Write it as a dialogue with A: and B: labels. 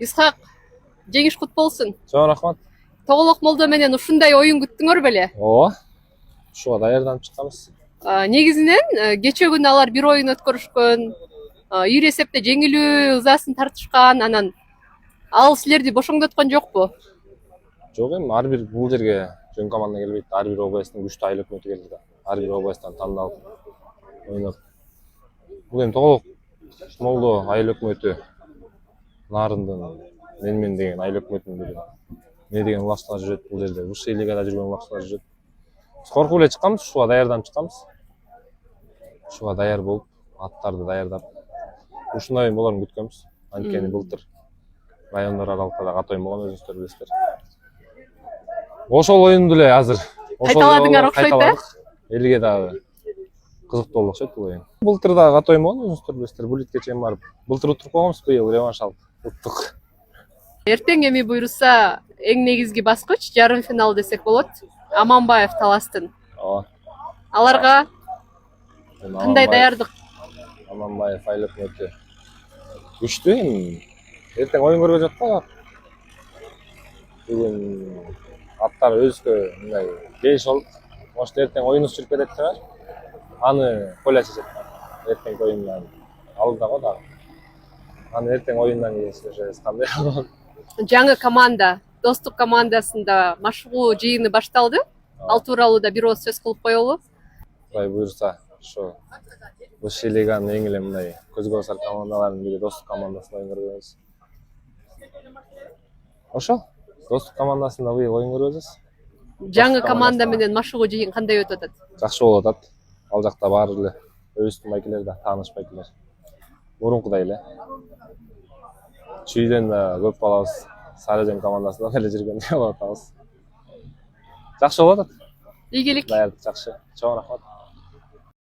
A: Исхак, жеңиш кут болсун.
B: Чоң рахмат.
A: Тоголок молдо менен ушундай оюн күттүңөр беле?
B: Ооба. Ушуга даярданып чыкканбыз.
A: Негизинен кечээ күнү алар бир оюн өткөрүшкөн, ийри эсепте жеңилүү ызасын тартышкан, анан ал силерди бошоңдоткон жокпу?
B: Жок эми ар бир бул жерге жөн команда келбейт. Ар бир областтын күчтүү айыл өкмөтү келди да. Ар бир областтан тандалып ойноп. Бул эми Тоголок молдо айыл өкмөтү Нарындын Менмен деген айыл өкмөтүнүн бири. Не деген улаштар жүрөт бул жерде. Высший лигада жүргөн улаштар жүрөт. Биз коркуп эле чыкканбыз, ушуга даярданып чыкканбыз. Ушуга даяр болуп, аттарды даярдап, ушундай оюн болорун күткөнбүз. Анткени былтыр райондор аралыкта да кат оюн болгон, өзүңүздөр билесиздер. Ошол оюнду эле азыр
A: Кайталадыңар окшойт да?
B: Элге дагы кызыктуу болду окшойт бул оюн. Былтыр дагы кат оюн болгон, өзүңүздөр билесиздер. Булитке чейин барып, былтыр утуруп койгонбуз, быйыл реванш алып уттук.
A: Эртең эми буйруса эң негизги баскыч жарым финал десек болот. Аманбаев Таластын.
B: Ооба.
A: Аларга кандай даярдык?
B: Аманбаев айыл өкмөтү күчтүү эми. Эртең оюн көргөзөт жатат алар. Бүгүн аттар өзгө мындай келишип алып, может эртең оюнубуз жүрүп кетет деп аны поле чечет. Эртең оюндан алдыда го дагы. Аны эртең оюндан кийин сүйлөшөбүз кандай болгонун.
A: Жаңы команда, Достук командасында машыгуу жыйыны башталды. Ал тууралуу да бир ооз сөз кылып коелу.
B: Кудай буйрса, ошо Высший лиганын эң эле мындай көзгө басар командаларынын бири Достук командасында оюн көргөзөбүз. Ошо Достук командасында быйыл оюн көргөзөбүз.
A: Жаңы команда менен машыгуу жыйын кандай өтүп атат?
B: Жакшы болуп атат. Ал жакта баары эле өбүстүн байкелери да, тааныш байкелер. Мурункудай эле. Чүйдөн да көп балабыз Сарыөзөн командасында эле жүргөн деп атабыз. Жакшы болуп атат.
A: Ийгилик.
B: Даярдык жакшы. Чоң рахмат.